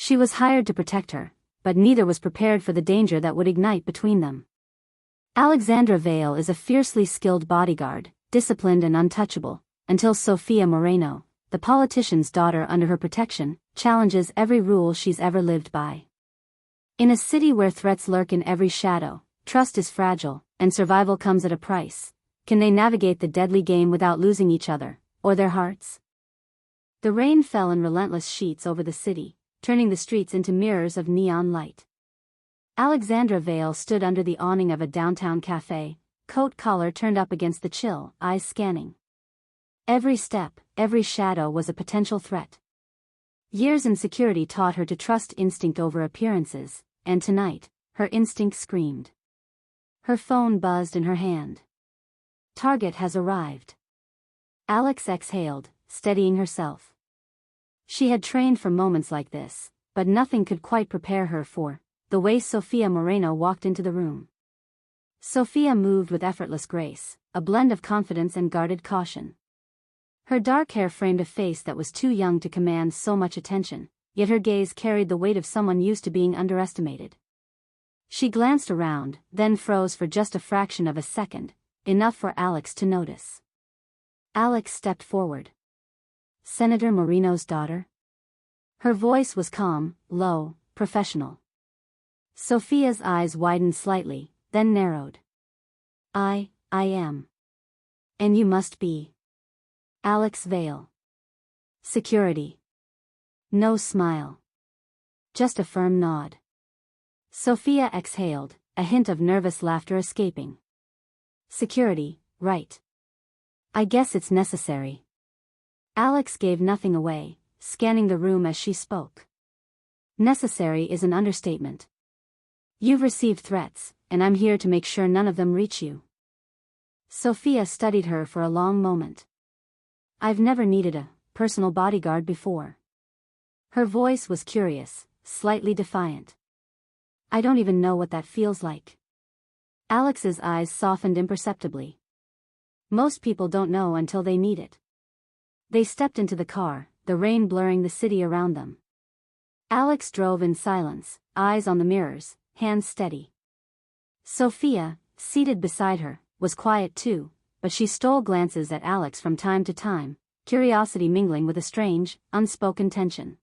She was hired to protect her, but neither was prepared for the danger that would ignite between them. Alexandra Vale is a fiercely skilled bodyguard, disciplined and untouchable, until Sofia Moreno, the politician's daughter under her protection, challenges every rule she's ever lived by. In a city where threats lurk in every shadow, trust is fragile, and survival comes at a price. Can they navigate the deadly game without losing each other, or their hearts? The rain fell in relentless sheets over the city, turning the streets into mirrors of neon light. Alexandra Vale stood under the awning of a downtown cafe, coat collar turned up against the chill, eyes scanning. Every step, every shadow was a potential threat. Years in security taught her to trust instinct over appearances, and tonight, her instinct screamed. Her phone buzzed in her hand. Target has arrived. Alex exhaled, steadying herself. She had trained for moments like this, but nothing could quite prepare her for the way Sofia Moreno walked into the room. Sofia moved with effortless grace, a blend of confidence and guarded caution. Her dark hair framed a face that was too young to command so much attention, yet her gaze carried the weight of someone used to being underestimated. She glanced around, then froze for just a fraction of a second, enough for Alex to notice. Alex stepped forward. Senator Moreno's daughter? Her voice was calm, low, professional. Sofia's eyes widened slightly, then narrowed. I am. And you must be. Alex Vale. Security. No smile. Just a firm nod. Sofia exhaled, a hint of nervous laughter escaping. Security, right. I guess it's necessary. Alex gave nothing away, scanning the room as she spoke. Necessary is an understatement. You've received threats, and I'm here to make sure none of them reach you. Sofia studied her for a long moment. I've never needed a personal bodyguard before. Her voice was curious, slightly defiant. I don't even know what that feels like. Alex's eyes softened imperceptibly. Most people don't know until they need it. They stepped into the car, the rain blurring the city around them. Alex drove in silence, eyes on the mirrors, hands steady. Sofia, seated beside her, was quiet too, but she stole glances at Alex from time to time, curiosity mingling with a strange, unspoken tension.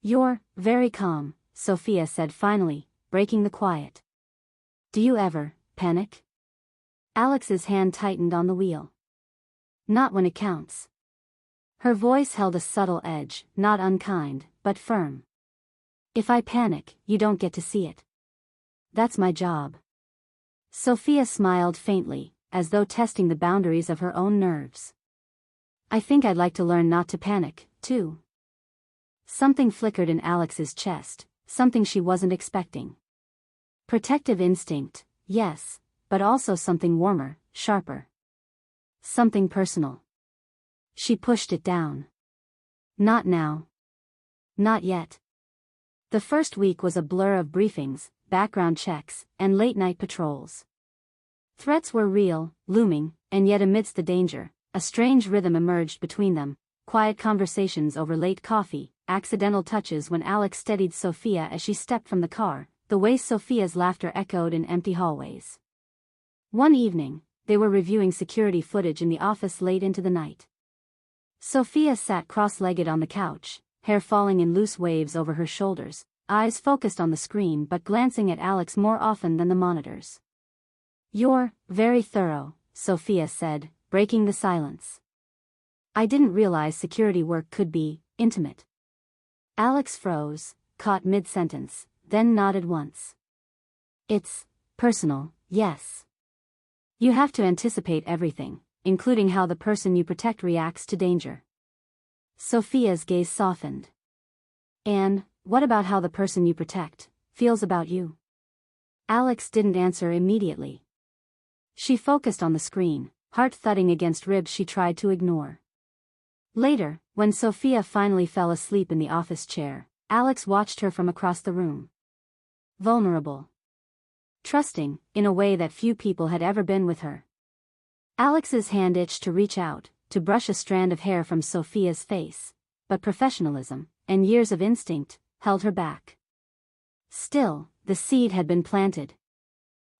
You're very calm, Sofia said finally, breaking the quiet. Do you ever panic? Alex's hand tightened on the wheel. Not when it counts. Her voice held a subtle edge, not unkind, but firm. If I panic, you don't get to see it. That's my job. Sofia smiled faintly, as though testing the boundaries of her own nerves. I think I'd like to learn not to panic, too. Something flickered in Alex's chest, something she wasn't expecting. Protective instinct, yes, but also something warmer, sharper. Something personal. She pushed it down. Not now. Not yet. The first week was a blur of briefings, background checks, and late-night patrols. Threats were real, looming, and yet amidst the danger, a strange rhythm emerged between them, quiet conversations over late coffee, accidental touches when Alex steadied Sofia as she stepped from the car, the way Sofia's laughter echoed in empty hallways. One evening, they were reviewing security footage in the office late into the night. Sofia sat cross-legged on the couch, hair falling in loose waves over her shoulders, eyes focused on the screen but glancing at Alex more often than the monitors. You're very thorough, Sofia said, breaking the silence. I didn't realize security work could be intimate. Alex froze, caught mid-sentence, then nodded once. It's personal, yes. You have to anticipate everything, including how the person you protect reacts to danger. Sofia's gaze softened. And what about how the person you protect feels about you? Alex didn't answer immediately. She focused on the screen, heart thudding against ribs she tried to ignore. Later, when Sofia finally fell asleep in the office chair, Alex watched her from across the room. Vulnerable. Trusting, in a way that few people had ever been with her. Alex's hand itched to reach out, to brush a strand of hair from Sofia's face, but professionalism, and years of instinct, held her back. Still, the seed had been planted.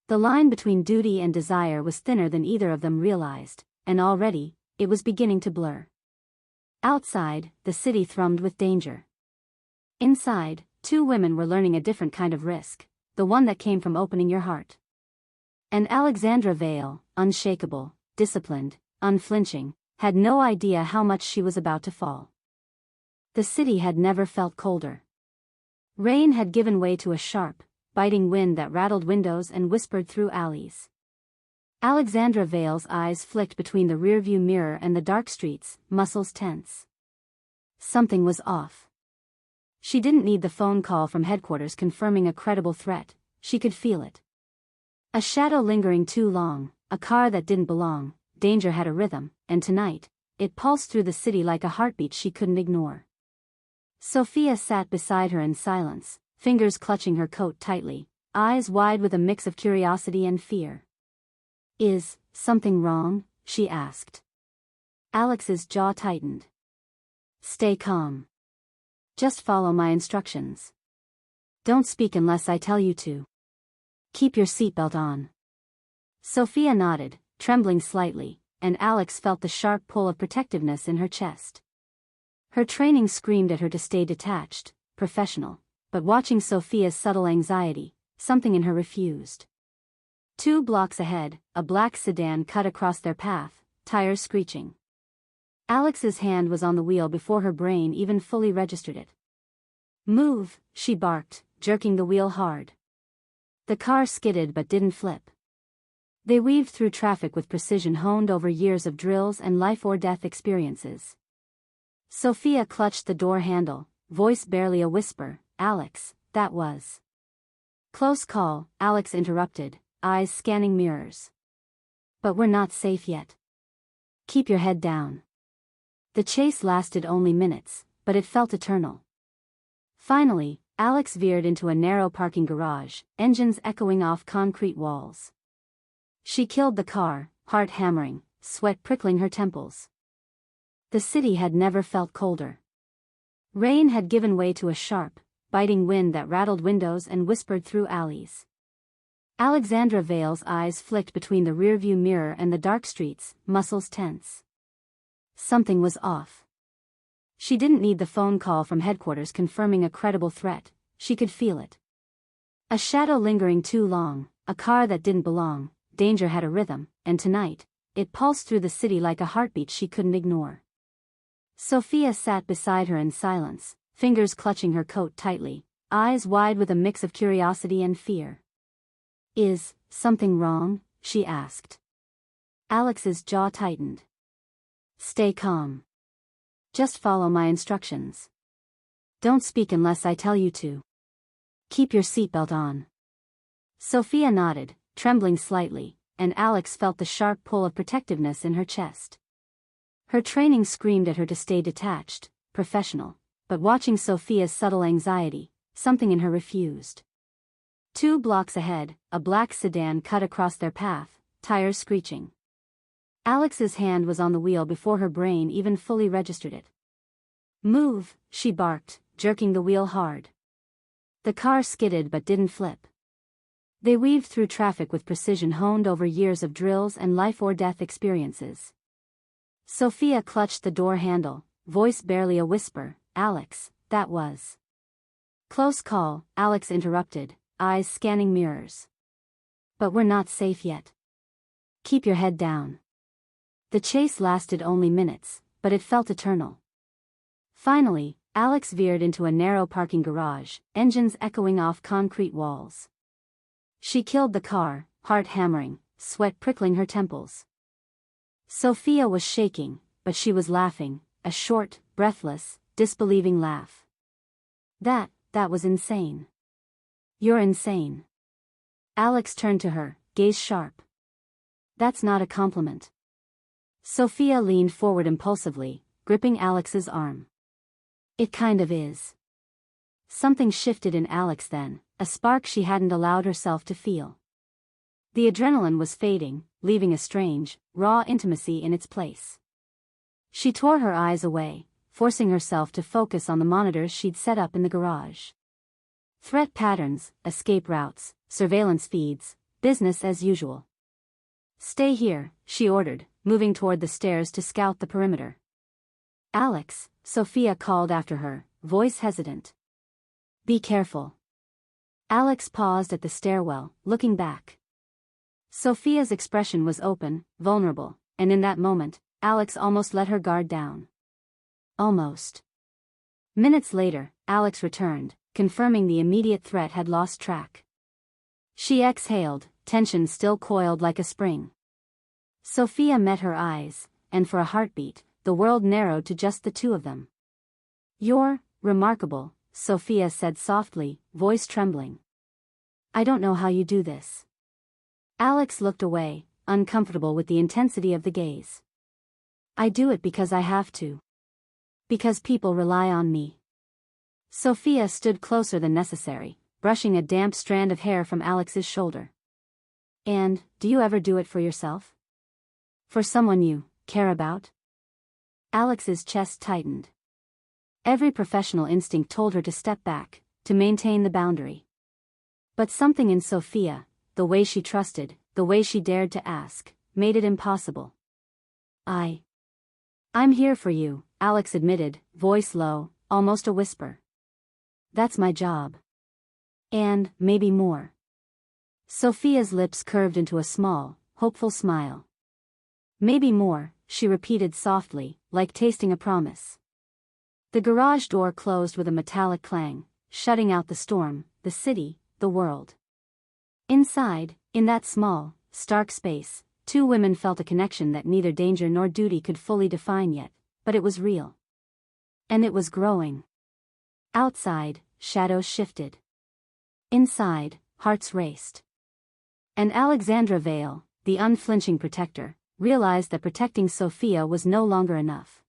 The line between duty and desire was thinner than either of them realized, and already, it was beginning to blur. Outside, the city thrummed with danger. Inside, two women were learning a different kind of risk, the one that came from opening your heart. And Alexandra Vale, unshakable, disciplined, unflinching, had no idea how much she was about to fall. The city had never felt colder. Rain had given way to a sharp, biting wind that rattled windows and whispered through alleys. Alexandra Vale's eyes flicked between the rearview mirror and the dark streets, muscles tense. Something was off. She didn't need the phone call from headquarters confirming a credible threat, she could feel it. A shadow lingering too long, a car that didn't belong, danger had a rhythm, and tonight, it pulsed through the city like a heartbeat she couldn't ignore. Sofia sat beside her in silence, fingers clutching her coat tightly, eyes wide with a mix of curiosity and fear. "Is something wrong?" she asked. Alex's jaw tightened. "Stay calm. Just follow my instructions. Don't speak unless I tell you to. Keep your seatbelt on." Sofia nodded, trembling slightly, and Alex felt the sharp pull of protectiveness in her chest. Her training screamed at her to stay detached, professional, but watching Sofia's subtle anxiety, something in her refused. 2 blocks ahead, a black sedan cut across their path, tires screeching. Alex's hand was on the wheel before her brain even fully registered it. "Move," she barked, jerking the wheel hard. The car skidded but didn't flip. They weaved through traffic with precision honed over years of drills and life-or-death experiences. Sofia clutched the door handle, voice barely a whisper. "Alex, that was." "Close call," Alex interrupted, eyes scanning mirrors. "But we're not safe yet. Keep your head down." The chase lasted only minutes, but it felt eternal. Finally, Alex veered into a narrow parking garage, engines echoing off concrete walls. She killed the car, heart hammering, sweat prickling her temples. The city had never felt colder. Rain had given way to a sharp, biting wind that rattled windows and whispered through alleys. Alexandra Vale's eyes flicked between the rearview mirror and the dark streets, muscles tense. Something was off. She didn't need the phone call from headquarters confirming a credible threat, she could feel it. A shadow lingering too long, a car that didn't belong, danger had a rhythm, and tonight, it pulsed through the city like a heartbeat she couldn't ignore. Sofia sat beside her in silence, fingers clutching her coat tightly, eyes wide with a mix of curiosity and fear. "Is something wrong?" she asked. Alex's jaw tightened. "Stay calm. Just follow my instructions. Don't speak unless I tell you to. Keep your seatbelt on." Sofia nodded, trembling slightly, and Alex felt the sharp pull of protectiveness in her chest. Her training screamed at her to stay detached, professional, but watching Sofia's subtle anxiety, something in her refused. 2 blocks ahead, a black sedan cut across their path, tires screeching. Alex's hand was on the wheel before her brain even fully registered it. "Move," she barked, jerking the wheel hard. The car skidded but didn't flip. They weaved through traffic with precision honed over years of drills and life-or-death experiences. Sofia clutched the door handle, voice barely a whisper. "Alex, that was." "Close call," Alex interrupted, eyes scanning mirrors. "But we're not safe yet. Keep your head down." The chase lasted only minutes, but it felt eternal. Finally, Alex veered into a narrow parking garage, engines echoing off concrete walls. She killed the car, heart hammering, sweat prickling her temples. Sofia was shaking, but she was laughing, a short, breathless, disbelieving laugh. That was insane." "You're insane." Alex turned to her, gaze sharp. "That's not a compliment." Sofia leaned forward impulsively, gripping Alex's arm. "It kind of is." Something shifted in Alex then, a spark she hadn't allowed herself to feel. The adrenaline was fading, leaving a strange, raw intimacy in its place. She tore her eyes away, forcing herself to focus on the monitors she'd set up in the garage. Threat patterns, escape routes, surveillance feeds, business as usual. "Stay here," she ordered, moving toward the stairs to scout the perimeter. "Alex," Sofia called after her, voice hesitant. "Be careful." Alex paused at the stairwell, looking back. Sofia's expression was open, vulnerable, and in that moment, Alex almost let her guard down. Almost. Minutes later, Alex returned, confirming the immediate threat had lost track. She exhaled, tension still coiled like a spring. Sofia met her eyes, and for a heartbeat, the world narrowed to just the two of them. "You're remarkable," Sofia said softly, voice trembling. "I don't know how you do this." Alex looked away, uncomfortable with the intensity of the gaze. "I do it because I have to. Because people rely on me." Sofia stood closer than necessary, brushing a damp strand of hair from Alex's shoulder. "And, do you ever do it for yourself? For someone you care about?" Alex's chest tightened. Every professional instinct told her to step back, to maintain the boundary. But something in Sofia, the way she trusted, the way she dared to ask, made it impossible. I'm here for you," Alex admitted, voice low, almost a whisper. "That's my job. And, maybe more." Sofia's lips curved into a small, hopeful smile. "Maybe more," she repeated softly, like tasting a promise. The garage door closed with a metallic clang, shutting out the storm, the city, the world. Inside, in that small, stark space, two women felt a connection that neither danger nor duty could fully define yet, but it was real. And it was growing. Outside, shadows shifted. Inside, hearts raced. And Alexandra Vale, the unflinching protector, realized that protecting Sofia was no longer enough.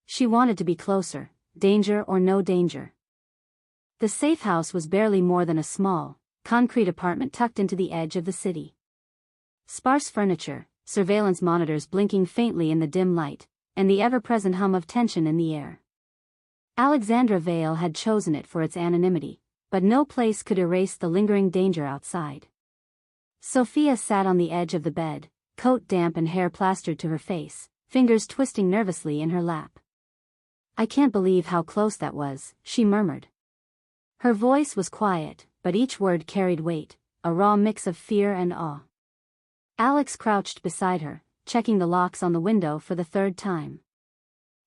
She wanted to be closer, danger or no danger. The safe house was barely more than a small, concrete apartment tucked into the edge of the city. Sparse furniture, surveillance monitors blinking faintly in the dim light, and the ever-present hum of tension in the air. Alexandra Vale had chosen it for its anonymity, but no place could erase the lingering danger outside. Sofia sat on the edge of the bed, coat damp and hair plastered to her face, fingers twisting nervously in her lap. "I can't believe how close that was," she murmured. Her voice was quiet, but each word carried weight, a raw mix of fear and awe. Alex crouched beside her, checking the locks on the window for the third time.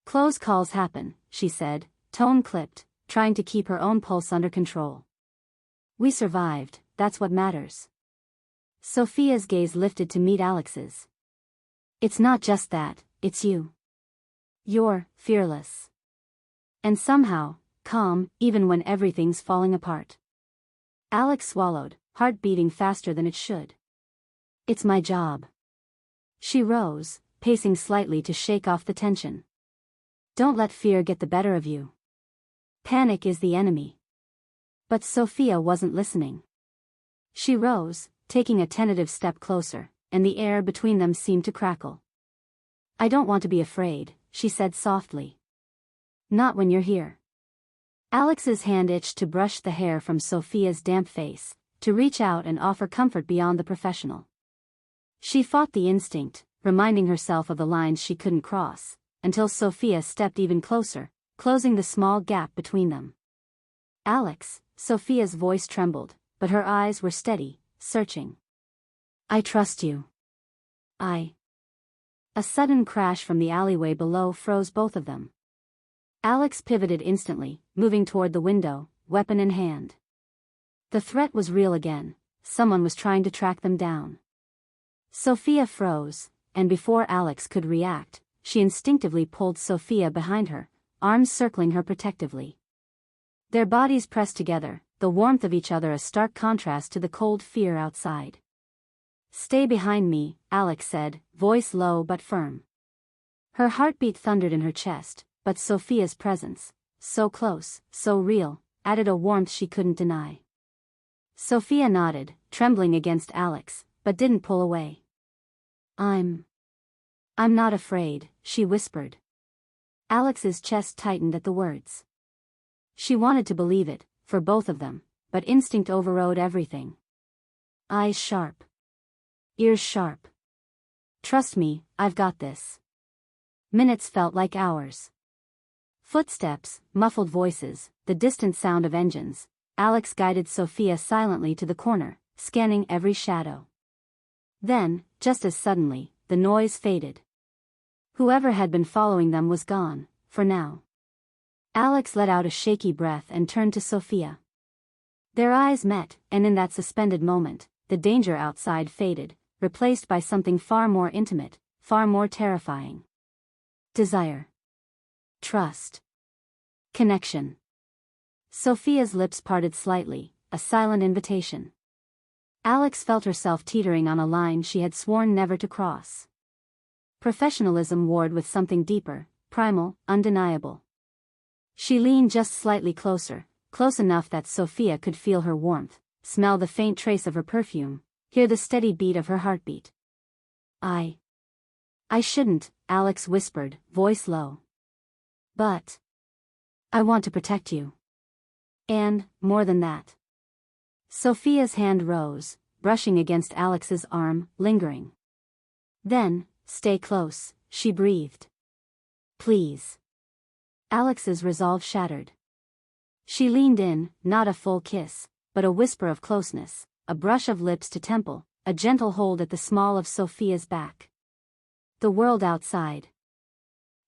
"Close calls happen," she said, tone clipped, trying to keep her own pulse under control. "We survived, that's what matters." Sofia's gaze lifted to meet Alex's. "It's not just that, it's you. You're fearless. And somehow, calm, even when everything's falling apart." Alex swallowed, heart beating faster than it should. "It's my job." She rose, pacing slightly to shake off the tension. "Don't let fear get the better of you. Panic is the enemy." But Sofia wasn't listening. She rose, taking a tentative step closer, and the air between them seemed to crackle. "I don't want to be afraid," she said softly. "Not when you're here." Alex's hand itched to brush the hair from Sofia's damp face, to reach out and offer comfort beyond the professional. She fought the instinct, reminding herself of the lines she couldn't cross, until Sofia stepped even closer, closing the small gap between them. "Alex," Sofia's voice trembled, but her eyes were steady, searching. "I trust you." A sudden crash from the alleyway below froze both of them. Alex pivoted instantly, moving toward the window, weapon in hand. The threat was real again, someone was trying to track them down. Sofia froze, and before Alex could react, she instinctively pulled Sofia behind her, arms circling her protectively. Their bodies pressed together, the warmth of each other a stark contrast to the cold fear outside. "Stay behind me," Alex said, voice low but firm. Her heartbeat thundered in her chest, but Sofia's presence, so close, so real, added a warmth she couldn't deny. Sofia nodded, trembling against Alex, but didn't pull away. I'm not afraid," she whispered. Alex's chest tightened at the words. She wanted to believe it, for both of them, but instinct overrode everything. Eyes sharp. Ears sharp. Trust me, I've got this. Minutes felt like hours. Footsteps, muffled voices, the distant sound of engines. Alex guided Sofia silently to the corner, scanning every shadow. Then, just as suddenly, the noise faded. Whoever had been following them was gone, for now. Alex let out a shaky breath and turned to Sofia. Their eyes met, and in that suspended moment, the danger outside faded, replaced by something far more intimate, far more terrifying. Desire. Trust. Connection. Sofia's lips parted slightly, a silent invitation. Alex felt herself teetering on a line she had sworn never to cross. Professionalism warred with something deeper, primal, undeniable. She leaned just slightly closer, close enough that Sofia could feel her warmth, smell the faint trace of her perfume, hear the steady beat of her heartbeat. I shouldn't, Alex whispered, voice low. But I want to protect you. And, more than that. Sofia's hand rose, brushing against Alex's arm, lingering. Then, stay close, she breathed. Please. Alex's resolve shattered. She leaned in, not a full kiss, but a whisper of closeness, a brush of lips to temple, a gentle hold at the small of Sofia's back. The world outside.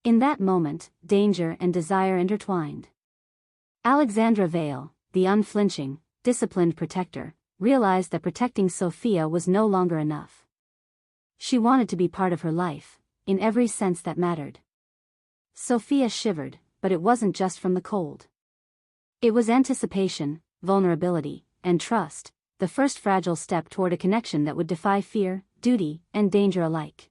In that moment, danger and desire intertwined. Alexandra Vale, the unflinching, disciplined protector, realized that protecting Sofia was no longer enough. She wanted to be part of her life, in every sense that mattered. Sofia shivered, but it wasn't just from the cold. It was anticipation, vulnerability, and trust, the first fragile step toward a connection that would defy fear, duty, and danger alike.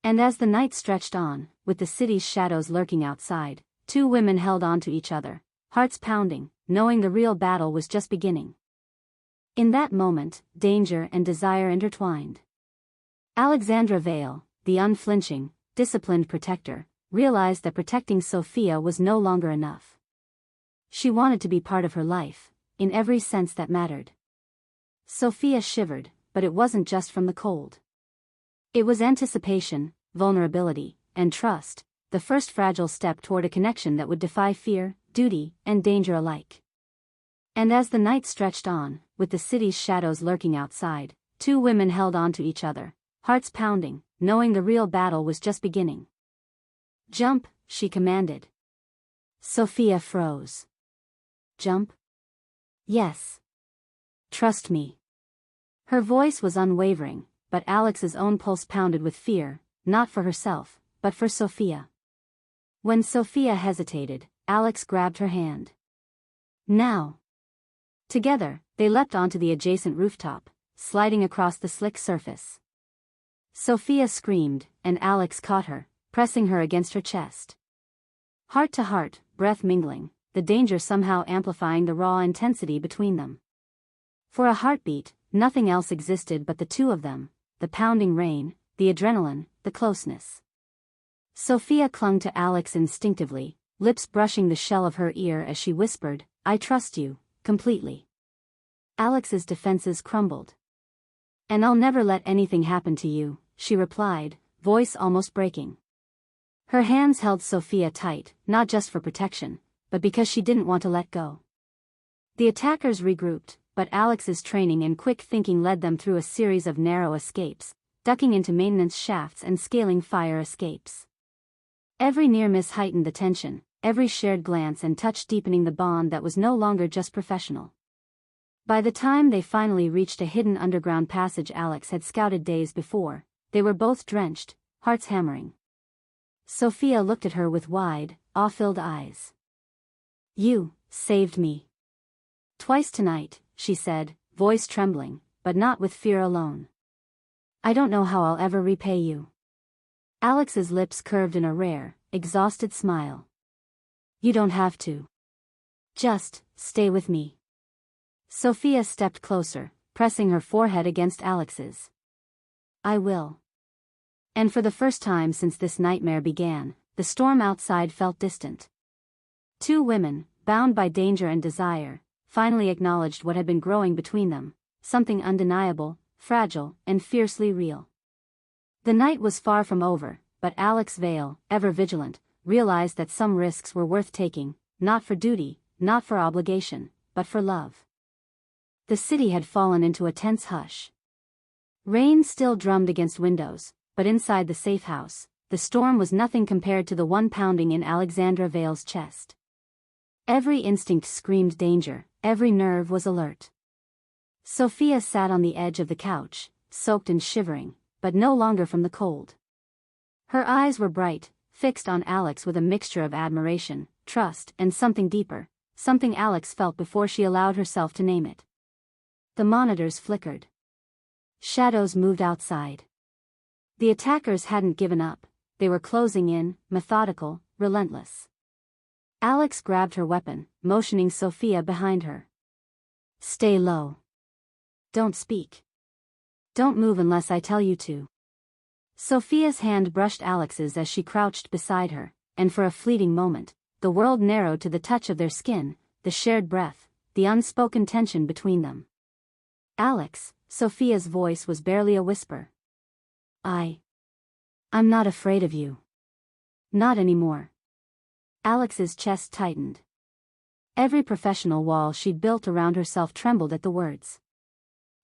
And as the night stretched on, with the city's shadows lurking outside, two women held on to each other, hearts pounding, knowing the real battle was just beginning. In that moment, danger and desire intertwined. Alexandra Vale, the unflinching, disciplined protector, realized that protecting Sofia was no longer enough. She wanted to be part of her life, in every sense that mattered. Sofia shivered, but it wasn't just from the cold. It was anticipation, vulnerability, and trust, the first fragile step toward a connection that would defy fear, duty, and danger alike. And as the night stretched on, with the city's shadows lurking outside, two women held on to each other, hearts pounding, knowing the real battle was just beginning. Jump, she commanded. Sofia froze. Jump? Yes. Trust me. Her voice was unwavering, but Alex's own pulse pounded with fear, not for herself, but for Sofia. When Sofia hesitated, Alex grabbed her hand. Now. Together, they leapt onto the adjacent rooftop, sliding across the slick surface. Sofia screamed, and Alex caught her, pressing her against her chest. Heart to heart, breath mingling, the danger somehow amplifying the raw intensity between them. For a heartbeat, nothing else existed but the two of them, the pounding rain, the adrenaline, the closeness. Sofia clung to Alex instinctively, lips brushing the shell of her ear as she whispered, I trust you, completely. Alex's defenses crumbled. And I'll never let anything happen to you, she replied, voice almost breaking. Her hands held Sofia tight, not just for protection, but because she didn't want to let go. The attackers regrouped, but Alex's training and quick thinking led them through a series of narrow escapes, ducking into maintenance shafts and scaling fire escapes. Every near miss heightened the tension, every shared glance and touch deepening the bond that was no longer just professional. By the time they finally reached a hidden underground passage Alex had scouted days before, they were both drenched, hearts hammering. Sofia looked at her with wide, awe-filled eyes. You saved me. Twice tonight, she said, voice trembling, but not with fear alone. I don't know how I'll ever repay you. Alex's lips curved in a rare, exhausted smile. You don't have to. Just, stay with me. Sofia stepped closer, pressing her forehead against Alex's. I will. And for the first time since this nightmare began, the storm outside felt distant. Two women, bound by danger and desire, finally acknowledged what had been growing between them, something undeniable, fragile, and fiercely real. The night was far from over, but Alex Vale, ever vigilant, realized that some risks were worth taking, not for duty, not for obligation, but for love. The city had fallen into a tense hush. Rain still drummed against windows, but inside the safe house, the storm was nothing compared to the one pounding in Alexandra Vale's chest. Every instinct screamed danger, every nerve was alert. Sofia sat on the edge of the couch, soaked and shivering, but no longer from the cold. Her eyes were bright, fixed on Alex with a mixture of admiration, trust, and something deeper, something Alex felt before she allowed herself to name it. The monitors flickered. Shadows moved outside. The attackers hadn't given up, they were closing in, methodical, relentless. Alex grabbed her weapon, motioning Sofia behind her. Stay low. Don't speak. Don't move unless I tell you to. Sofia's hand brushed Alex's as she crouched beside her, and for a fleeting moment, the world narrowed to the touch of their skin, the shared breath, the unspoken tension between them. Alex, Sofia's voice was barely a whisper. I'm not afraid of you. Not anymore. Alex's chest tightened. Every professional wall she'd built around herself trembled at the words.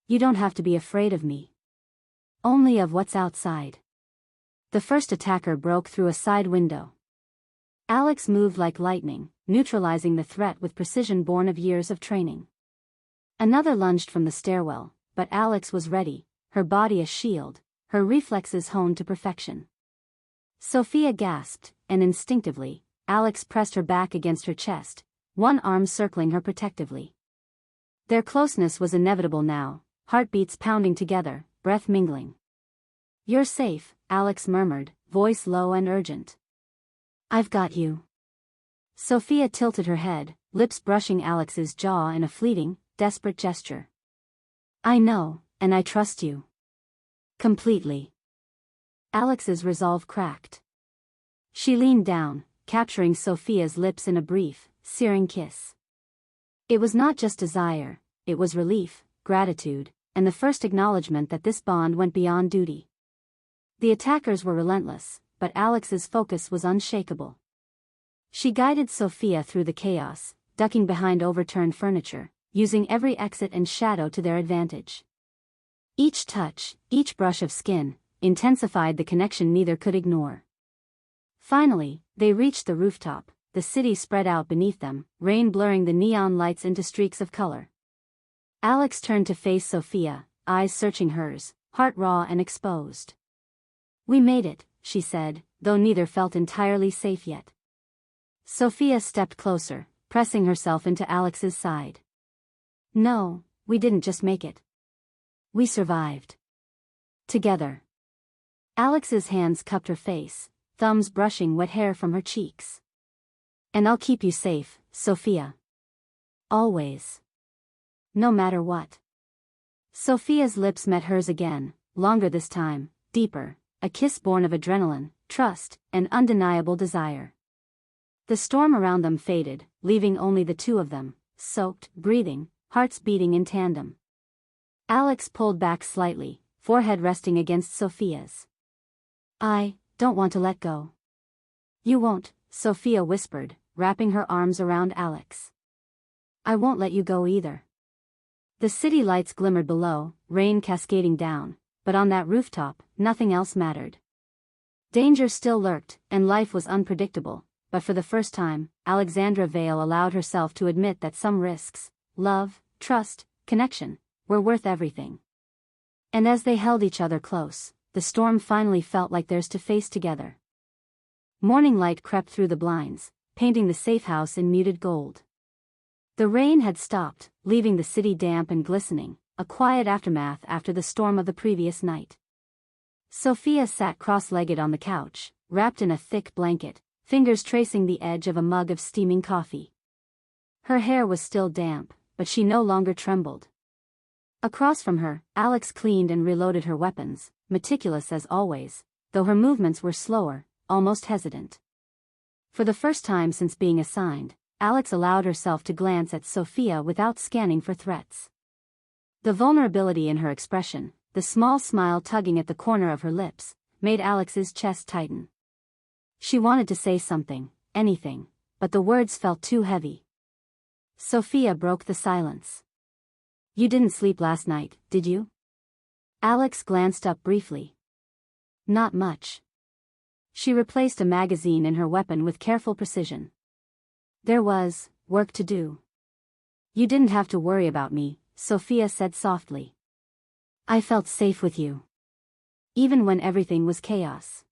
You don't have to be afraid of me. Only of what's outside. The first attacker broke through a side window. Alex moved like lightning, neutralizing the threat with precision born of years of training. Another lunged from the stairwell, but Alex was ready, her body a shield, her reflexes honed to perfection. Sofia gasped, and instinctively, Alex pressed her back against her chest, one arm circling her protectively. Their closeness was inevitable now, heartbeats pounding together, breath mingling. You're safe, Alex murmured, voice low and urgent. I've got you. Sofia tilted her head, lips brushing Alex's jaw in a fleeting, desperate gesture. I know, and I trust you. Completely. Alex's resolve cracked. She leaned down, capturing Sofia's lips in a brief, searing kiss. It was not just desire, it was relief, gratitude, and the first acknowledgement that this bond went beyond duty. The attackers were relentless, but Alex's focus was unshakable. She guided Sofia through the chaos, ducking behind overturned furniture, using every exit and shadow to their advantage. Each touch, each brush of skin, intensified the connection neither could ignore. Finally, they reached the rooftop, the city spread out beneath them, rain blurring the neon lights into streaks of color. Alex turned to face Sofia, eyes searching hers, heart raw and exposed. We made it, she said, though neither felt entirely safe yet. Sofia stepped closer, pressing herself into Alex's side. No, we didn't just make it. We survived. Together. Alex's hands cupped her face, thumbs brushing wet hair from her cheeks. And I'll keep you safe, Sofia. Always. No matter what. Sofia's lips met hers again, longer this time, deeper, a kiss born of adrenaline, trust, and undeniable desire. The storm around them faded, leaving only the two of them, soaked, breathing, hearts beating in tandem. Alex pulled back slightly, forehead resting against Sofia's. I don't want to let go. You won't, Sofia whispered, wrapping her arms around Alex. I won't let you go either. The city lights glimmered below, rain cascading down, but on that rooftop, nothing else mattered. Danger still lurked, and life was unpredictable, but for the first time, Alexandra Vale allowed herself to admit that some risks, love, trust, connection, were worth everything. And as they held each other close, the storm finally felt like theirs to face together. Morning light crept through the blinds, painting the safe house in muted gold. The rain had stopped, leaving the city damp and glistening, a quiet aftermath after the storm of the previous night. Sofia sat cross-legged on the couch, wrapped in a thick blanket, fingers tracing the edge of a mug of steaming coffee. Her hair was still damp, but she no longer trembled. Across from her, Alex cleaned and reloaded her weapons, meticulous as always, though her movements were slower, almost hesitant. For the first time since being assigned, Alex allowed herself to glance at Sofia without scanning for threats. The vulnerability in her expression, the small smile tugging at the corner of her lips, made Alex's chest tighten. She wanted to say something, anything, but the words felt too heavy. Sofia broke the silence. "You didn't sleep last night, did you?" Alex glanced up briefly. "Not much." She replaced a magazine in her weapon with careful precision. "There was work to do." "You didn't have to worry about me," Sofia said softly. "I felt safe with you. Even when everything was chaos."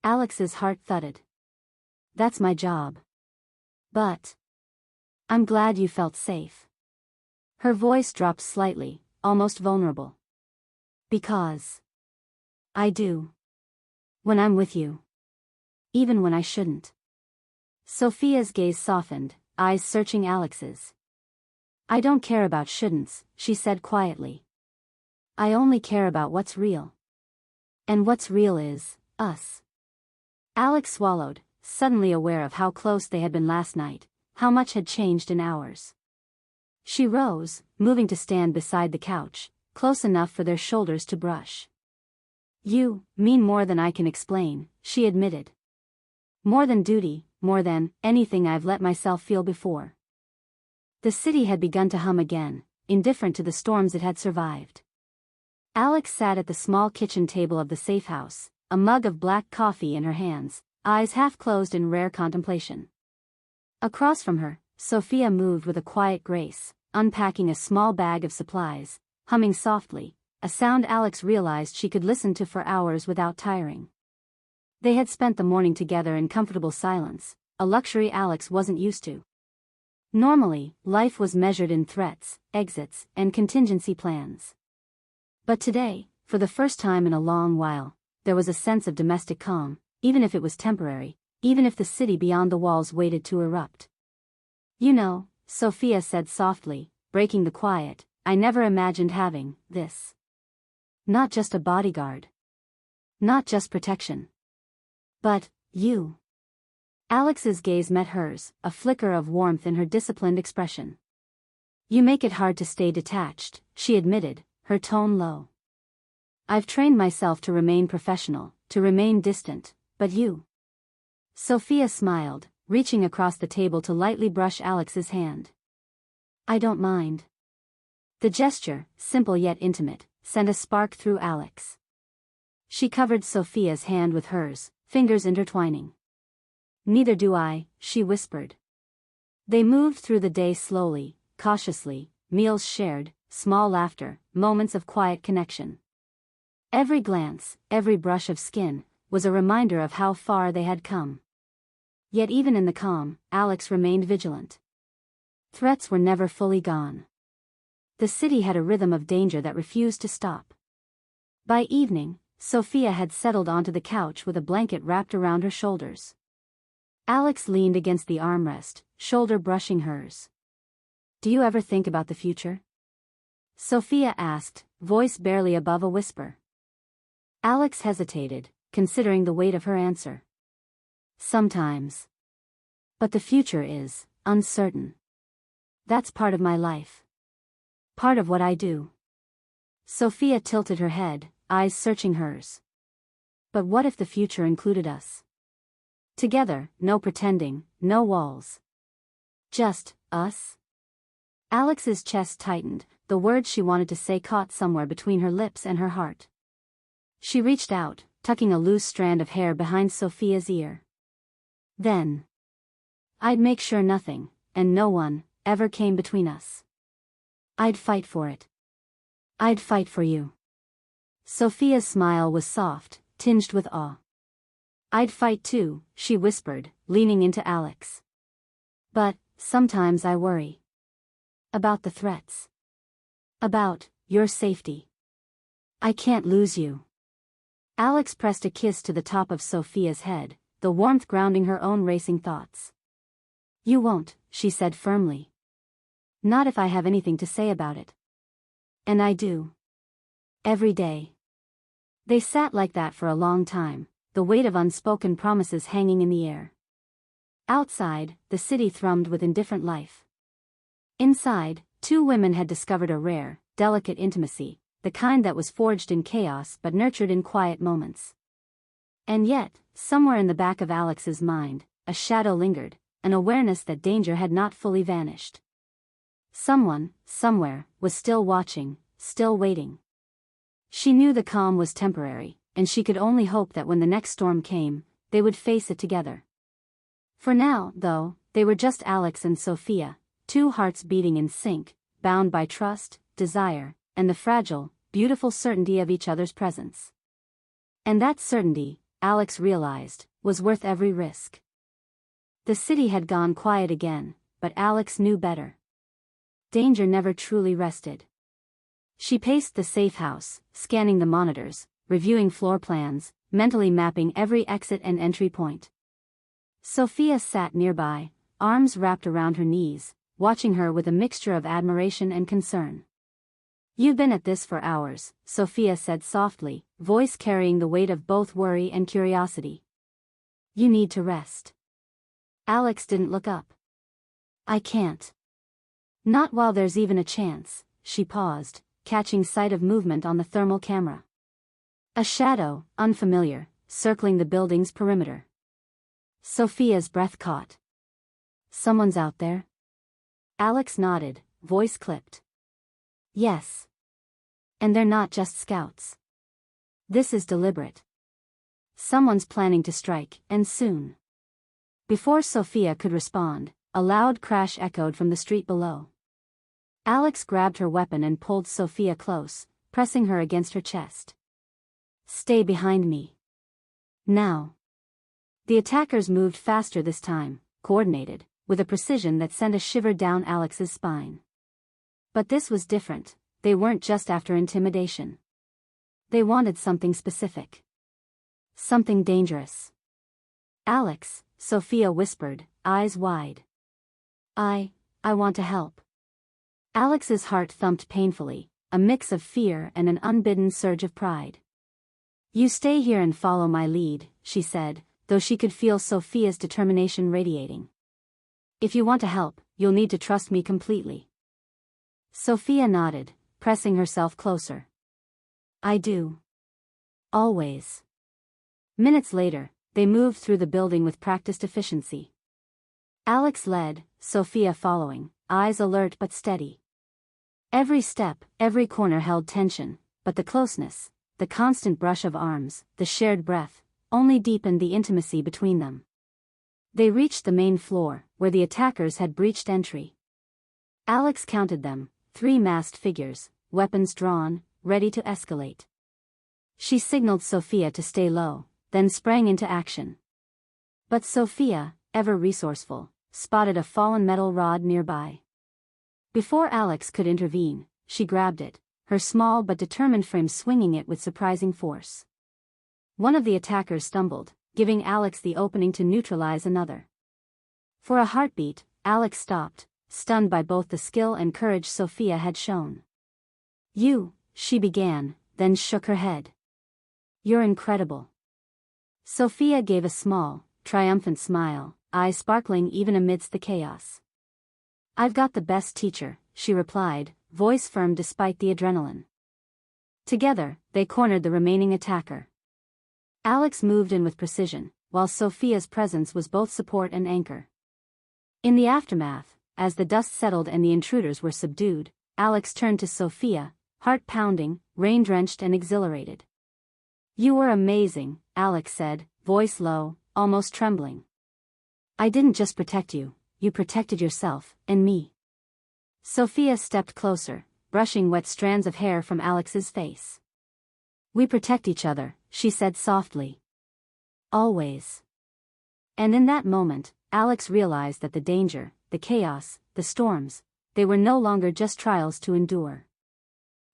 Alex's heart thudded. "That's my job. But I'm glad you felt safe." Her voice dropped slightly, almost vulnerable. "Because I do. When I'm with you. Even when I shouldn't." Sofia's gaze softened, eyes searching Alex's. "I don't care about shouldn'ts," she said quietly. "I only care about what's real. And what's real is us." Alex swallowed, suddenly aware of how close they had been last night, how much had changed in hours. She rose, moving to stand beside the couch, close enough for their shoulders to brush. "You mean more than I can explain," she admitted. "More than duty, more than anything I've let myself feel before." The city had begun to hum again, indifferent to the storms it had survived. Alex sat at the small kitchen table of the safe house, a mug of black coffee in her hands, eyes half closed in rare contemplation. Across from her, Sofia moved with a quiet grace, unpacking a small bag of supplies, humming softly, a sound Alex realized she could listen to for hours without tiring. They had spent the morning together in comfortable silence, a luxury Alex wasn't used to. Normally, life was measured in threats, exits, and contingency plans. But today, for the first time in a long while, there was a sense of domestic calm, even if it was temporary, even if the city beyond the walls waited to erupt. "You know," Sofia said softly, breaking the quiet, "I never imagined having this. Not just a bodyguard. Not just protection. But you." Alex's gaze met hers, a flicker of warmth in her disciplined expression. "You make it hard to stay detached," she admitted, her tone low. "I've trained myself to remain professional, to remain distant, but you." Sofia smiled, reaching across the table to lightly brush Alex's hand. "I don't mind." The gesture, simple yet intimate, sent a spark through Alex. She covered Sofia's hand with hers, fingers intertwining. "Neither do I," she whispered. They moved through the day slowly, cautiously, meals shared, small laughter, moments of quiet connection. Every glance, every brush of skin, was a reminder of how far they had come. Yet even in the calm, Alex remained vigilant. Threats were never fully gone. The city had a rhythm of danger that refused to stop. By evening, Sofia had settled onto the couch with a blanket wrapped around her shoulders. Alex leaned against the armrest, shoulder brushing hers. "Do you ever think about the future?" Sofia asked, voice barely above a whisper. Alex hesitated, considering the weight of her answer. "Sometimes. But the future is uncertain. That's part of my life. Part of what I do." Sofia tilted her head, eyes searching hers. "But what if the future included us? Together, no pretending, no walls. Just us?" Alex's chest tightened, the words she wanted to say caught somewhere between her lips and her heart. She reached out, tucking a loose strand of hair behind Sofia's ear. "Then I'd make sure nothing, and no one, ever came between us. I'd fight for it. I'd fight for you." Sofia's smile was soft, tinged with awe. "I'd fight too," she whispered, leaning into Alex. "But sometimes I worry. About the threats. About your safety. I can't lose you." Alex pressed a kiss to the top of Sofia's head, the warmth grounding her own racing thoughts. "You won't," she said firmly. "Not if I have anything to say about it. And I do. Every day." They sat like that for a long time, the weight of unspoken promises hanging in the air. Outside, the city thrummed with indifferent life. Inside, two women had discovered a rare, delicate intimacy, the kind that was forged in chaos but nurtured in quiet moments. And yet, somewhere in the back of Alex's mind, a shadow lingered, an awareness that danger had not fully vanished. Someone, somewhere, was still watching, still waiting. She knew the calm was temporary, and she could only hope that when the next storm came, they would face it together. For now, though, they were just Alex and Sofia, two hearts beating in sync, bound by trust, desire, and the fragile, beautiful certainty of each other's presence. And that certainty, Alex realized, was worth every risk. The city had gone quiet again, but Alex knew better. Danger never truly rested. She paced the safe house, scanning the monitors, reviewing floor plans, mentally mapping every exit and entry point. Sofia sat nearby, arms wrapped around her knees, watching her with a mixture of admiration and concern. "You've been at this for hours," Sofia said softly, voice carrying the weight of both worry and curiosity. "You need to rest." Alex didn't look up. "I can't. Not while there's even a chance." She paused, catching sight of movement on the thermal camera. A shadow, unfamiliar, circling the building's perimeter. Sofia's breath caught. "Someone's out there?" Alex nodded, voice clipped. "Yes. And they're not just scouts. This is deliberate. Someone's planning to strike, and soon." Before Sofia could respond, a loud crash echoed from the street below. Alex grabbed her weapon and pulled Sofia close, pressing her against her chest. "Stay behind me. Now." The attackers moved faster this time, coordinated, with a precision that sent a shiver down Alex's spine. But this was different. They weren't just after intimidation. They wanted something specific. Something dangerous. "Alex," Sofia whispered, eyes wide. I want to help." Alex's heart thumped painfully, a mix of fear and an unbidden surge of pride. "You stay here and follow my lead," she said, though she could feel Sofia's determination radiating. "If you want to help, you'll need to trust me completely." Sofia nodded, pressing herself closer. "I do. Always." Minutes later, they moved through the building with practiced efficiency. Alex led, Sofia following, eyes alert but steady. Every step, every corner held tension, but the closeness, the constant brush of arms, the shared breath, only deepened the intimacy between them. They reached the main floor, where the attackers had breached entry. Alex counted them, 3 masked figures, weapons drawn, ready to escalate. She signaled Sofia to stay low, then sprang into action. But Sofia, ever resourceful, spotted a fallen metal rod nearby. Before Alex could intervene, she grabbed it, her small but determined frame swinging it with surprising force. One of the attackers stumbled, giving Alex the opening to neutralize another. For a heartbeat, Alex stopped, stunned by both the skill and courage Sofia had shown. "You," she began, then shook her head. "You're incredible." Sofia gave a small, triumphant smile, eyes sparkling even amidst the chaos. "I've got the best teacher," she replied, voice firm despite the adrenaline. Together, they cornered the remaining attacker. Alex moved in with precision, while Sofia's presence was both support and anchor. In the aftermath, as the dust settled and the intruders were subdued, Alex turned to Sofia, heart pounding, rain-drenched and exhilarated. "You were amazing," Alex said, voice low, almost trembling. "I didn't just protect you, you protected yourself, and me." Sofia stepped closer, brushing wet strands of hair from Alex's face. "We protect each other," she said softly. "Always." And in that moment, Alex realized that the danger, the chaos, the storms, they were no longer just trials to endure.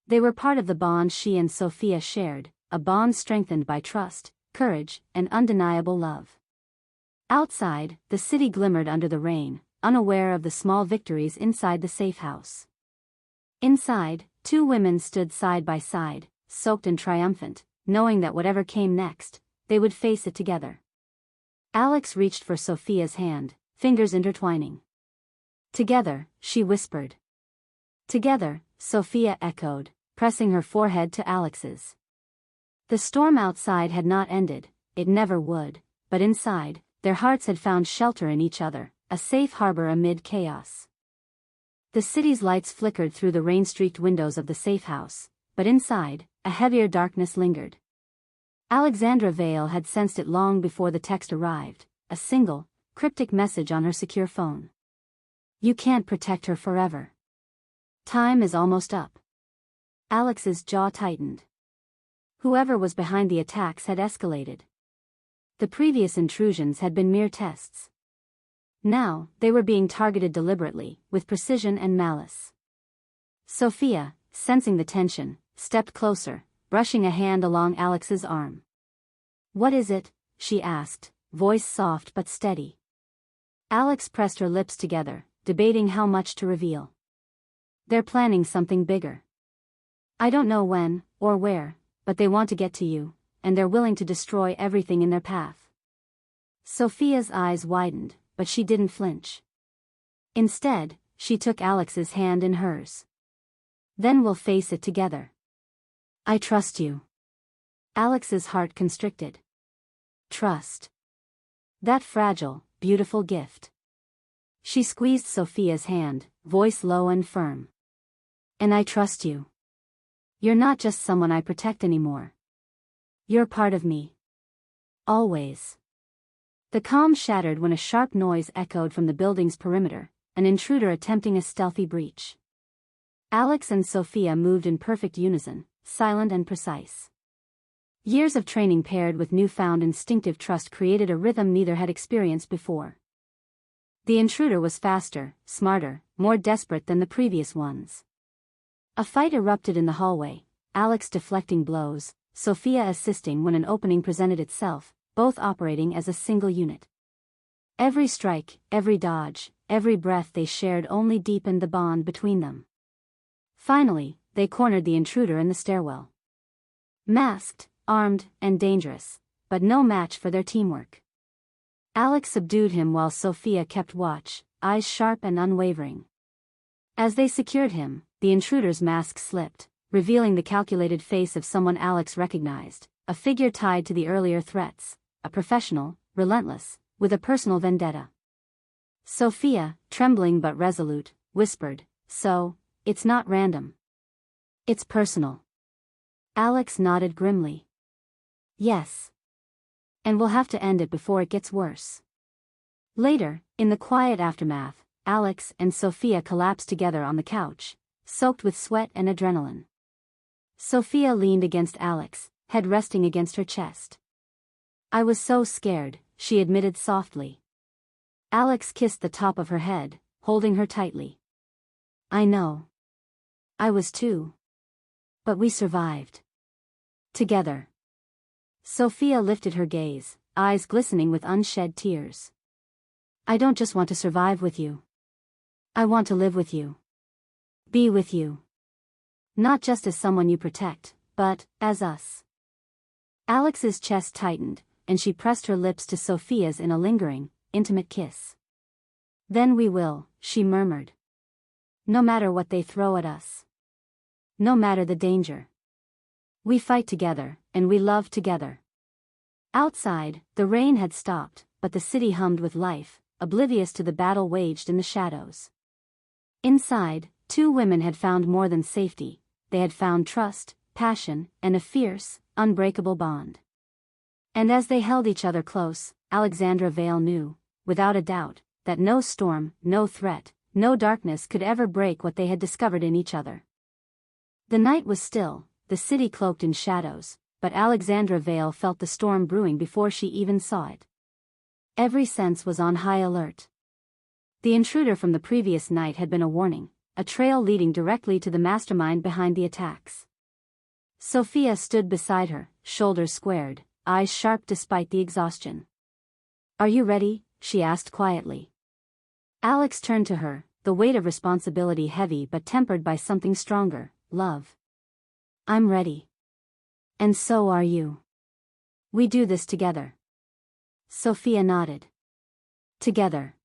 They were part of the bond she and Sofia shared, a bond strengthened by trust, courage, and undeniable love. Outside, the city glimmered under the rain, unaware of the small victories inside the safe house. Inside, 2 women stood side by side, soaked and triumphant, knowing that whatever came next, they would face it together. Alex reached for Sofia's hand, fingers intertwining. Together, she whispered. Together, Sofia echoed, pressing her forehead to Alex's. The storm outside had not ended, it never would, but inside, their hearts had found shelter in each other, a safe harbor amid chaos. The city's lights flickered through the rain-streaked windows of the safe house, but inside, a heavier darkness lingered. Alexandra Vale had sensed it long before the text arrived, a single, cryptic message on her secure phone. You can't protect her forever. Time is almost up. Alex's jaw tightened. Whoever was behind the attacks had escalated. The previous intrusions had been mere tests. Now, they were being targeted deliberately, with precision and malice. Sofia, sensing the tension, stepped closer, brushing a hand along Alex's arm. What is it? She asked, voice soft but steady. Alex pressed her lips together, debating how much to reveal. They're planning something bigger. I don't know when, or where, but they want to get to you, and they're willing to destroy everything in their path. Sofia's eyes widened, but she didn't flinch. Instead, she took Alex's hand in hers. Then we'll face it together. I trust you. Alex's heart constricted. Trust. That fragile, beautiful gift. She squeezed Sofia's hand, voice low and firm. And I trust you. You're not just someone I protect anymore. You're part of me. Always. The calm shattered when a sharp noise echoed from the building's perimeter, an intruder attempting a stealthy breach. Alex and Sofia moved in perfect unison, silent and precise. Years of training paired with newfound instinctive trust created a rhythm neither had experienced before. The intruder was faster, smarter, more desperate than the previous ones. A fight erupted in the hallway, Alex deflecting blows, Sofia assisting when an opening presented itself, both operating as a single unit. Every strike, every dodge, every breath they shared only deepened the bond between them. Finally, they cornered the intruder in the stairwell. Masked, armed, and dangerous, but no match for their teamwork. Alex subdued him while Sofia kept watch, eyes sharp and unwavering. As they secured him, the intruder's mask slipped, revealing the calculated face of someone Alex recognized, a figure tied to the earlier threats, a professional, relentless, with a personal vendetta. Sofia, trembling but resolute, whispered, "So, it's not random. It's personal." Alex nodded grimly. "Yes. And we'll have to end it before it gets worse." Later, in the quiet aftermath, Alex and Sofia collapsed together on the couch, soaked with sweat and adrenaline. Sofia leaned against Alex, head resting against her chest. "I was so scared," she admitted softly. Alex kissed the top of her head, holding her tightly. "I know. I was too. But we survived. Together." Sofia lifted her gaze, eyes glistening with unshed tears. "I don't just want to survive with you. I want to live with you. Be with you. Not just as someone you protect, but as us." Alex's chest tightened, and she pressed her lips to Sofia's in a lingering, intimate kiss. "Then we will," she murmured. "No matter what they throw at us. No matter the danger. We fight together, and we love together." Outside, the rain had stopped, but the city hummed with life, oblivious to the battle waged in the shadows. Inside, two women had found more than safety, they had found trust, passion, and a fierce, unbreakable bond. And as they held each other close, Alexandra Vale knew, without a doubt, that no storm, no threat, no darkness could ever break what they had discovered in each other. The night was still, the city cloaked in shadows, but Alexandra Vale felt the storm brewing before she even saw it. Every sense was on high alert. The intruder from the previous night had been a warning, a trail leading directly to the mastermind behind the attacks. Sofia stood beside her, shoulders squared, eyes sharp despite the exhaustion. "Are you ready?" she asked quietly. Alex turned to her, the weight of responsibility heavy but tempered by something stronger, love. "I'm ready. And so are you. We do this together." Sofia nodded. "Together."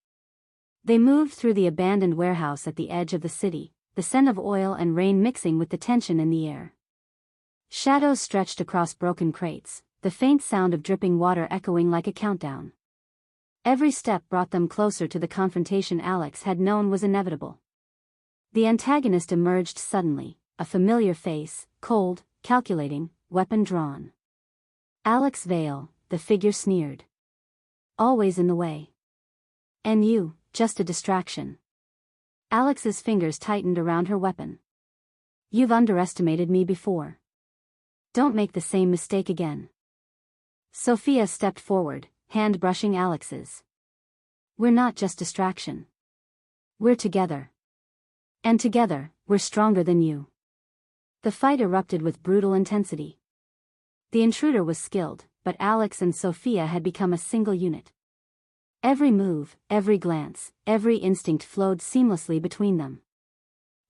They moved through the abandoned warehouse at the edge of the city, the scent of oil and rain mixing with the tension in the air. Shadows stretched across broken crates, the faint sound of dripping water echoing like a countdown. Every step brought them closer to the confrontation Alex had known was inevitable. The antagonist emerged suddenly, a familiar face, cold, calculating, weapon drawn. Alex Vale, the figure sneered. Always in the way. And you, just a distraction. Alex's fingers tightened around her weapon. You've underestimated me before. Don't make the same mistake again. Sofia stepped forward, hand brushing Alex's. We're not just distraction. We're together. And together, we're stronger than you. The fight erupted with brutal intensity. The intruder was skilled, but Alex and Sofia had become a single unit. Every move, every glance, every instinct flowed seamlessly between them.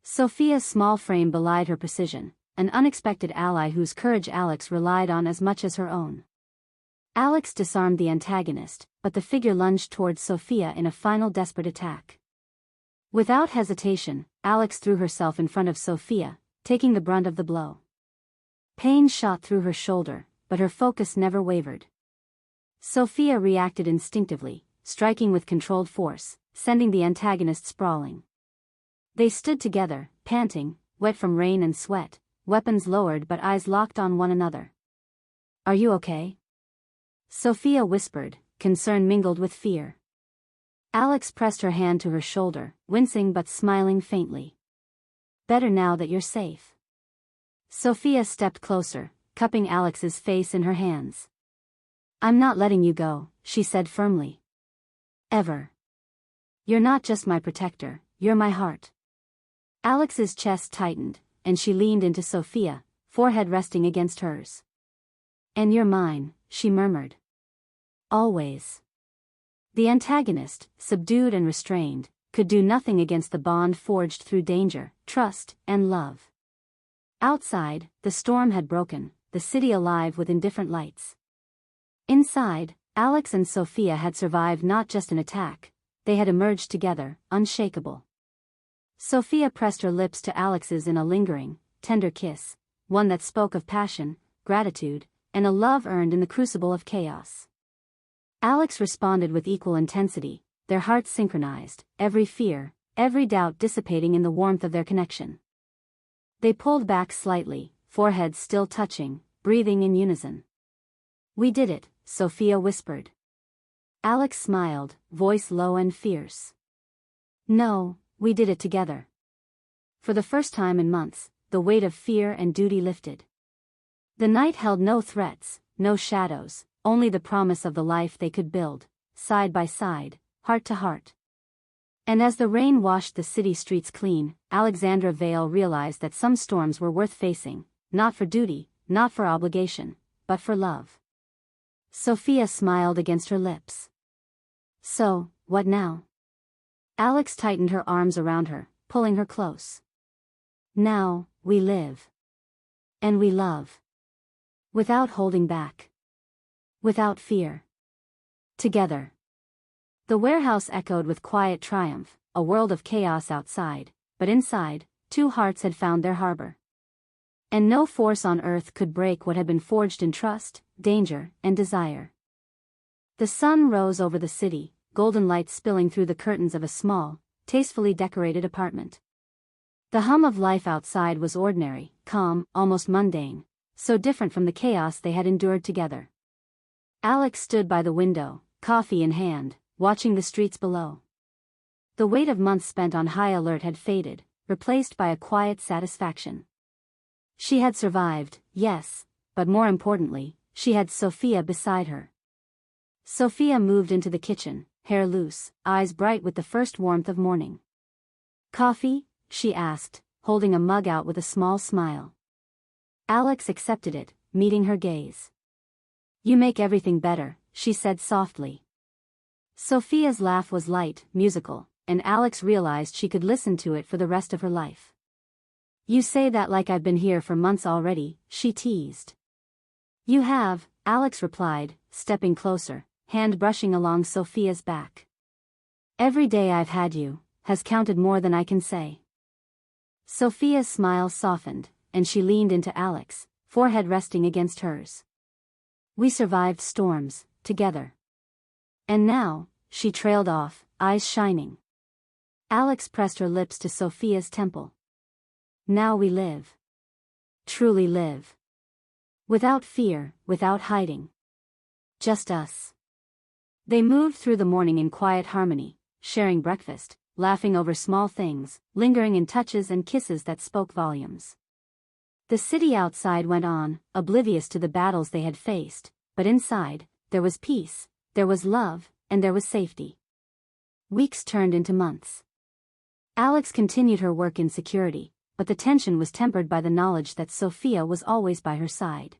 Sofia's small frame belied her precision, an unexpected ally whose courage Alex relied on as much as her own. Alex disarmed the antagonist, but the figure lunged towards Sofia in a final desperate attack. Without hesitation, Alex threw herself in front of Sofia, taking the brunt of the blow. Pain shot through her shoulder, but her focus never wavered. Sofia reacted instinctively, striking with controlled force, sending the antagonist sprawling. They stood together, panting, wet from rain and sweat, weapons lowered but eyes locked on one another. Are you okay? Sofia whispered, concern mingled with fear. Alex pressed her hand to her shoulder, wincing but smiling faintly. Better now that you're safe. Sofia stepped closer, cupping Alex's face in her hands. I'm not letting you go, she said firmly. Ever. You're not just my protector, you're my heart. Alex's chest tightened, and she leaned into Sofia, forehead resting against hers. And you're mine, she murmured. Always. The antagonist, subdued and restrained, could do nothing against the bond forged through danger, trust, and love. Outside, the storm had broken, the city alive with indifferent lights. Inside, Alex and Sofia had survived not just an attack, they had emerged together, unshakable. Sofia pressed her lips to Alex's in a lingering, tender kiss, one that spoke of passion, gratitude, and a love earned in the crucible of chaos. Alex responded with equal intensity, their hearts synchronized, every fear, every doubt dissipating in the warmth of their connection. They pulled back slightly, foreheads still touching, breathing in unison. We did it, Sofia whispered. Alex smiled, voice low and fierce. No, we did it together. For the first time in months, the weight of fear and duty lifted. The night held no threats, no shadows, only the promise of the life they could build, side by side, heart to heart. And as the rain washed the city streets clean, Alexandra Vale realized that some storms were worth facing, not for duty, not for obligation, but for love. Sofia smiled against her lips. So, what now? Alex tightened her arms around her, pulling her close. Now, we live. And we love. Without holding back. Without fear. Together. The warehouse echoed with quiet triumph, a world of chaos outside, but inside, two hearts had found their harbor. And no force on earth could break what had been forged in trust, danger, and desire. The sun rose over the city, golden light spilling through the curtains of a small, tastefully decorated apartment. The hum of life outside was ordinary, calm, almost mundane, so different from the chaos they had endured together. Alex stood by the window, coffee in hand, watching the streets below. The weight of months spent on high alert had faded, replaced by a quiet satisfaction. She had survived, yes, but more importantly, she had Sofia beside her. Sofia moved into the kitchen, hair loose, eyes bright with the first warmth of morning. Coffee? She asked, holding a mug out with a small smile. Alex accepted it, meeting her gaze. You make everything better, she said softly. Sofia's laugh was light, musical, and Alex realized she could listen to it for the rest of her life. You say that like I've been here for months already, she teased. You have, Alex replied, stepping closer, hand brushing along Sofia's back. Every day I've had you has counted more than I can say. Sofia's smile softened, and she leaned into Alex, forehead resting against hers. We survived storms, together. And now, she trailed off, eyes shining. Alex pressed her lips to Sofia's temple. Now we live. Truly live. Without fear, without hiding. Just us. They moved through the morning in quiet harmony, sharing breakfast, laughing over small things, lingering in touches and kisses that spoke volumes. The city outside went on, oblivious to the battles they had faced, but inside, there was peace, there was love, and there was safety. Weeks turned into months. Alex continued her work in security, but the tension was tempered by the knowledge that Sofia was always by her side.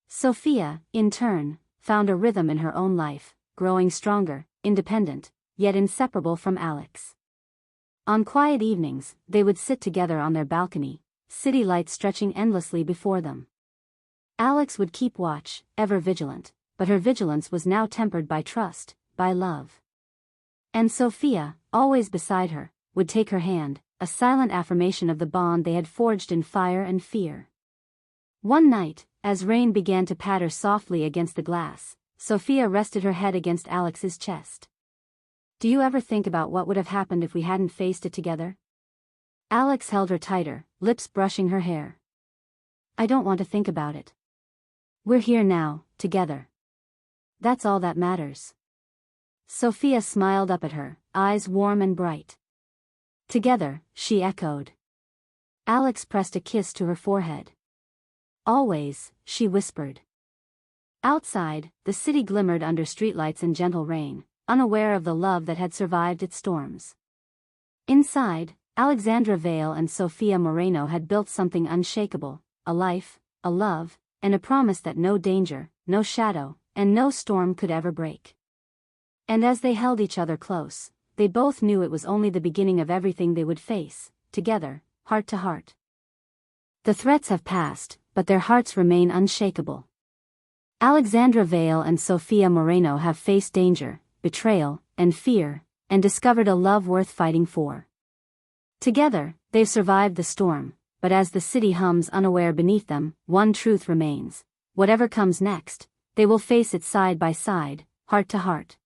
Sofia, in turn, found a rhythm in her own life, growing stronger, independent, yet inseparable from Alex. On quiet evenings, they would sit together on their balcony, city lights stretching endlessly before them. Alex would keep watch, ever vigilant, but her vigilance was now tempered by trust, by love. And Sofia, always beside her, would take her hand, a silent affirmation of the bond they had forged in fire and fear. One night, as rain began to patter softly against the glass, Sofia rested her head against Alex's chest. Do you ever think about what would have happened if we hadn't faced it together? Alex held her tighter, lips brushing her hair. I don't want to think about it. We're here now, together. That's all that matters. Sofia smiled up at her, eyes warm and bright. Together, she echoed. Alex pressed a kiss to her forehead. Always, she whispered. Outside, the city glimmered under streetlights and gentle rain, unaware of the love that had survived its storms. Inside, Alexandra Vale and Sofia Moreno had built something unshakable, a life, a love, and a promise that no danger, no shadow, and no storm could ever break. And as they held each other close, they both knew it was only the beginning of everything they would face, together, heart to heart. The threats have passed, but their hearts remain unshakable. Alexandra Vale and Sofia Moreno have faced danger, betrayal, and fear, and discovered a love worth fighting for. Together, they've survived the storm, but as the city hums unaware beneath them, one truth remains. Whatever comes next, they will face it side by side, heart to heart.